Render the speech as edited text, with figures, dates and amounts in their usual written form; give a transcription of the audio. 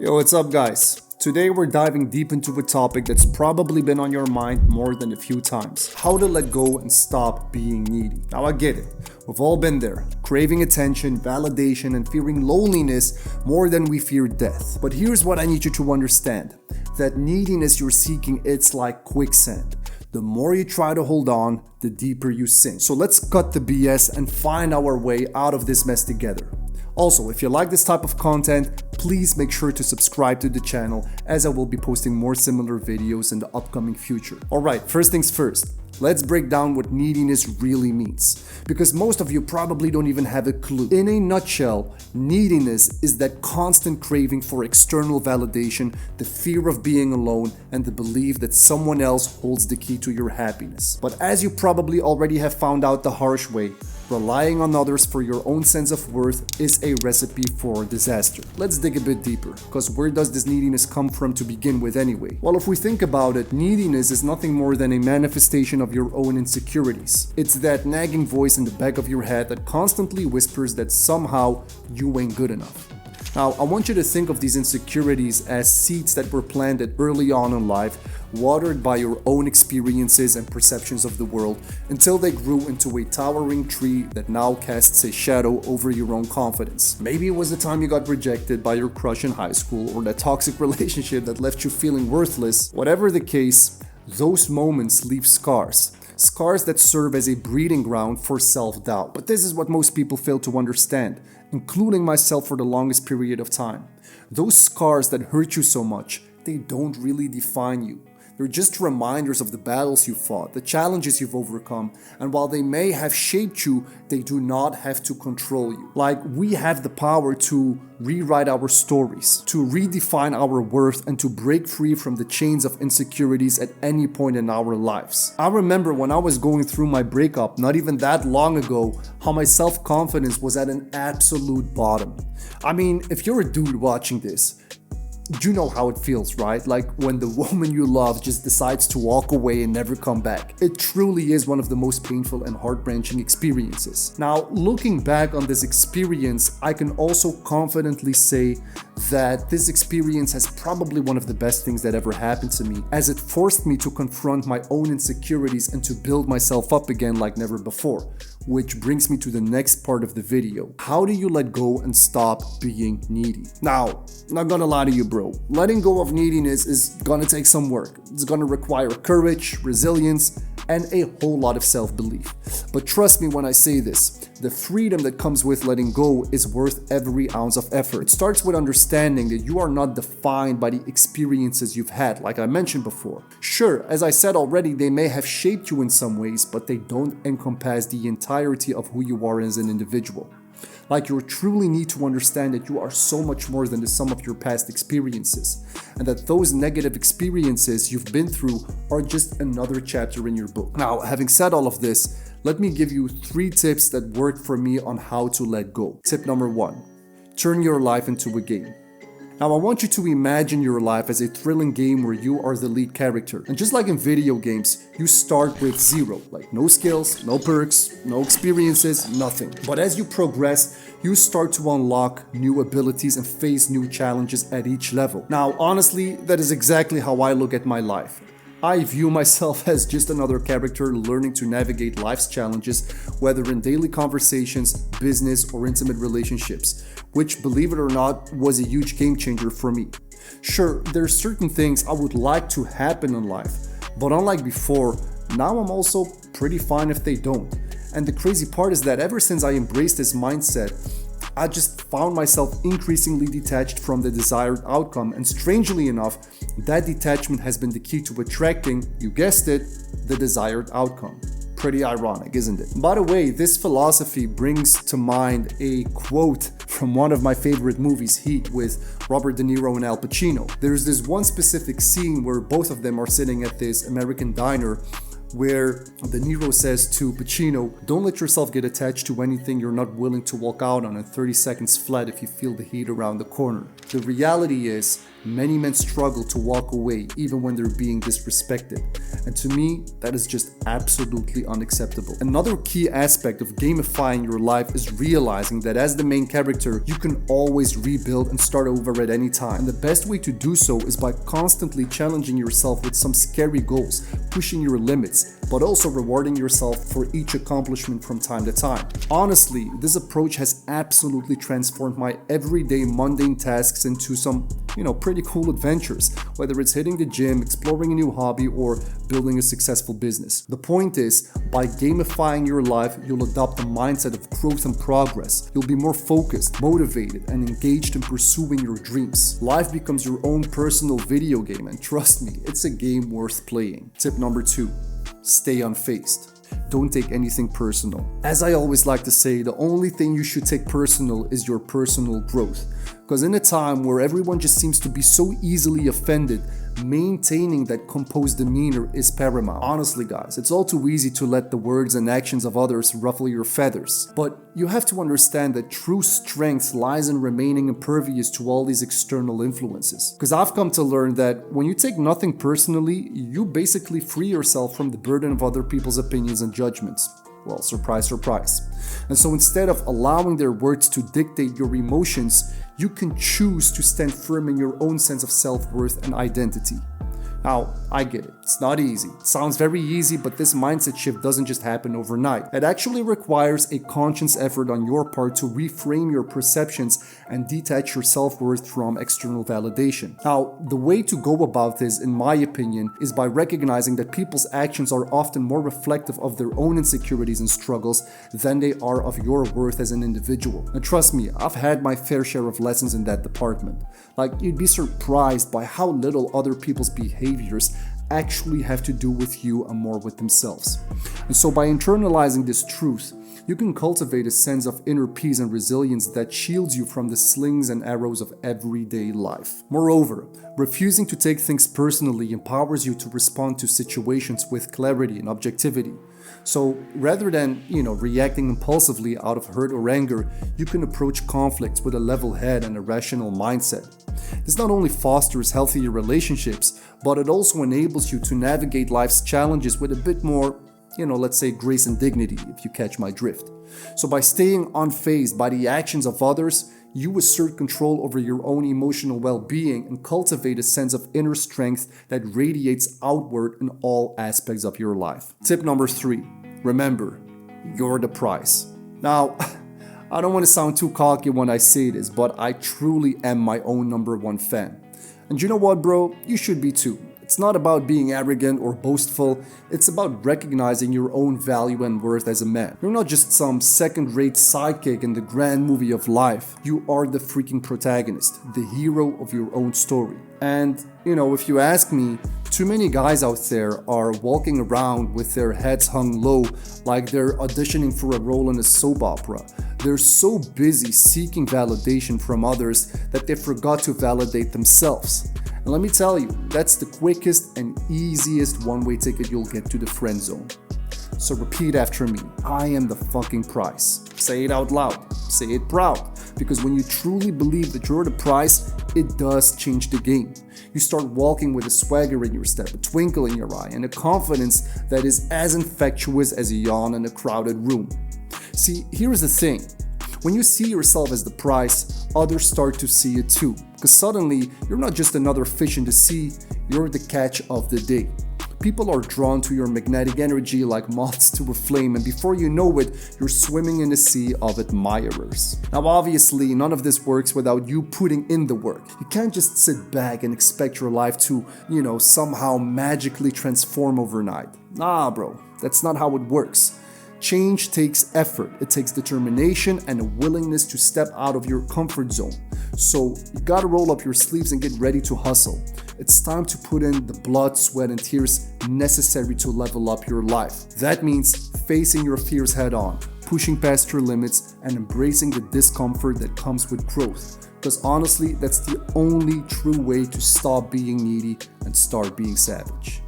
Yo, what's up, guys? Today we're diving deep into a topic that's probably been on your mind more than a few times. How to let go and stop being needy. Now, I get it. We've all been there, craving attention, validation, and fearing loneliness more than we fear death. But here's what I need you to understand. That neediness you're seeking, it's like quicksand. The more you try to hold on, the deeper you sink. So let's cut the BS and find our way out of this mess together. Also, if you like this type of content, please make sure to subscribe to the channel, as I will be posting more similar videos in the upcoming future. Alright, first things first, let's break down what neediness really means, because most of you probably don't even have a clue. In a nutshell, neediness is that constant craving for external validation, the fear of being alone, and the belief that someone else holds the key to your happiness. But as you probably already have found out the harsh way, relying on others for your own sense of worth is a recipe for disaster. Let's dig a bit deeper, because where does this neediness come from to begin with anyway? Well, if we think about it, neediness is nothing more than a manifestation of your own insecurities. It's that nagging voice in the back of your head that constantly whispers that somehow you ain't good enough. Now, I want you to think of these insecurities as seeds that were planted early on in life, watered by your own experiences and perceptions of the world, until they grew into a towering tree that now casts a shadow over your own confidence. Maybe it was the time you got rejected by your crush in high school, or that toxic relationship that left you feeling worthless. Whatever the case, those moments leave scars. Scars that serve as a breeding ground for self-doubt. But this is what most people fail to understand, including myself for the longest period of time. Those scars that hurt you so much, they don't really define you. They're just reminders of the battles you fought, the challenges you've overcome, and while they may have shaped you, they do not have to control you. Like, we have the power to rewrite our stories, to redefine our worth, and to break free from the chains of insecurities at any point in our lives. I remember when I was going through my breakup not even that long ago, how my self-confidence was at an absolute bottom. I mean, if you're a dude watching this, you know how it feels, right? Like when the woman you love just decides to walk away and never come back. It truly is one of the most painful and heart-wrenching experiences. Now, looking back on this experience, I can also confidently say that this experience has probably one of the best things that ever happened to me, as it forced me to confront my own insecurities and to build myself up again like never before. Which brings me to the next part of the video. How do you let go and stop being needy? Now, not gonna lie to you, bro. Letting go of neediness is gonna take some work. It's gonna require courage, resilience, and a whole lot of self-belief. But trust me when I say this, the freedom that comes with letting go is worth every ounce of effort. It starts with understanding that you are not defined by the experiences you've had, like I mentioned before. Sure, as I said already, they may have shaped you in some ways, but they don't encompass the entirety of who you are as an individual. Like, you truly need to understand that you are so much more than the sum of your past experiences, and that those negative experiences you've been through are just another chapter in your book. Now, having said all of this, let me give you 3 tips that worked for me on how to let go. Tip number 1, turn your life into a game. Now, I want you to imagine your life as a thrilling game where you are the lead character. And just like in video games, you start with 0, like no skills, no perks, no experiences, nothing. But as you progress, you start to unlock new abilities and face new challenges at each level. Now, honestly, that is exactly how I look at my life. I view myself as just another character learning to navigate life's challenges, whether in daily conversations, business, or intimate relationships, which, believe it or not, was a huge game changer for me. Sure, there are certain things I would like to happen in life, but unlike before, now I'm also pretty fine if they don't. And the crazy part is that ever since I embraced this mindset, I just found myself increasingly detached from the desired outcome, and strangely enough, that detachment has been the key to attracting, you guessed it, the desired outcome. Pretty ironic, isn't it? By the way, this philosophy brings to mind a quote from one of my favorite movies, Heat, with Robert De Niro and Al Pacino. There's this one specific scene where both of them are sitting at this American diner, where De Niro says to Pacino, "Don't let yourself get attached to anything you're not willing to walk out on in 30 seconds flat if you feel the heat around the corner." The reality is, Many men struggle to walk away even when they're being disrespected. And to me, that is just absolutely unacceptable. Another key aspect of gamifying your life is realizing that as the main character, you can always rebuild and start over at any time. And the best way to do so is by constantly challenging yourself with some scary goals, pushing your limits, but also rewarding yourself for each accomplishment from time to time. Honestly, this approach has absolutely transformed my everyday mundane tasks into some, pretty cool adventures, whether it's hitting the gym, exploring a new hobby, or building a successful business. The point is, by gamifying your life, you'll adopt a mindset of growth and progress. You'll be more focused, motivated, and engaged in pursuing your dreams. Life becomes your own personal video game, and trust me, it's a game worth playing. Tip number 2, stay unfazed. Don't take anything personal. As I always like to say, the only thing you should take personal is your personal growth. Because in a time where everyone just seems to be so easily offended, maintaining that composed demeanor is paramount. Honestly, guys, it's all too easy to let the words and actions of others ruffle your feathers. But you have to understand that true strength lies in remaining impervious to all these external influences. Because I've come to learn that when you take nothing personally, you basically free yourself from the burden of other people's opinions and judgments. Well, surprise, surprise. And so instead of allowing their words to dictate your emotions, you can choose to stand firm in your own sense of self-worth and identity. Now, I get it. It's not easy. It sounds very easy, but this mindset shift doesn't just happen overnight. It actually requires a conscious effort on your part to reframe your perceptions and detach your self-worth from external validation. Now, the way to go about this, in my opinion, is by recognizing that people's actions are often more reflective of their own insecurities and struggles than they are of your worth as an individual. And trust me, I've had my fair share of lessons in that department. Like, you'd be surprised by how little other people's behaviors actually have to do with you and more with themselves. And so by internalizing this truth, you can cultivate a sense of inner peace and resilience that shields you from the slings and arrows of everyday life. Moreover, refusing to take things personally empowers you to respond to situations with clarity and objectivity. So rather than, reacting impulsively out of hurt or anger, you can approach conflicts with a level head and a rational mindset. This not only fosters healthier relationships, but it also enables you to navigate life's challenges with a bit more, let's say grace and dignity, if you catch my drift. So by staying unfazed by the actions of others, you assert control over your own emotional well-being and cultivate a sense of inner strength that radiates outward in all aspects of your life. Tip number 3, remember, you're the prize. Now, I don't want to sound too cocky when I say this, but I truly am my own number one fan. And you know what, bro? You should be too. It's not about being arrogant or boastful, it's about recognizing your own value and worth as a man. You're not just some second-rate sidekick in the grand movie of life. You are the freaking protagonist, the hero of your own story. And, if you ask me, too many guys out there are walking around with their heads hung low like they're auditioning for a role in a soap opera. They're so busy seeking validation from others that they forgot to validate themselves. And let me tell you, that's the quickest and easiest one-way ticket you'll get to the friend zone. So repeat after me, I am the fucking prize. Say it out loud, say it proud, because when you truly believe that you're the prize, it does change the game. You start walking with a swagger in your step, a twinkle in your eye, and a confidence that is as infectious as a yawn in a crowded room. See, here's the thing. When you see yourself as the prize, others start to see it too. Because suddenly, you're not just another fish in the sea, you're the catch of the day. People are drawn to your magnetic energy like moths to a flame, and before you know it, you're swimming in a sea of admirers. Now obviously, none of this works without you putting in the work. You can't just sit back and expect your life to, somehow magically transform overnight. Nah, bro, that's not how it works. Change takes effort, it takes determination and a willingness to step out of your comfort zone. So you gotta roll up your sleeves and get ready to hustle. It's time to put in the blood, sweat, and tears necessary to level up your life. That means facing your fears head on, pushing past your limits, and embracing the discomfort that comes with growth. Because honestly, that's the only true way to stop being needy and start being savage.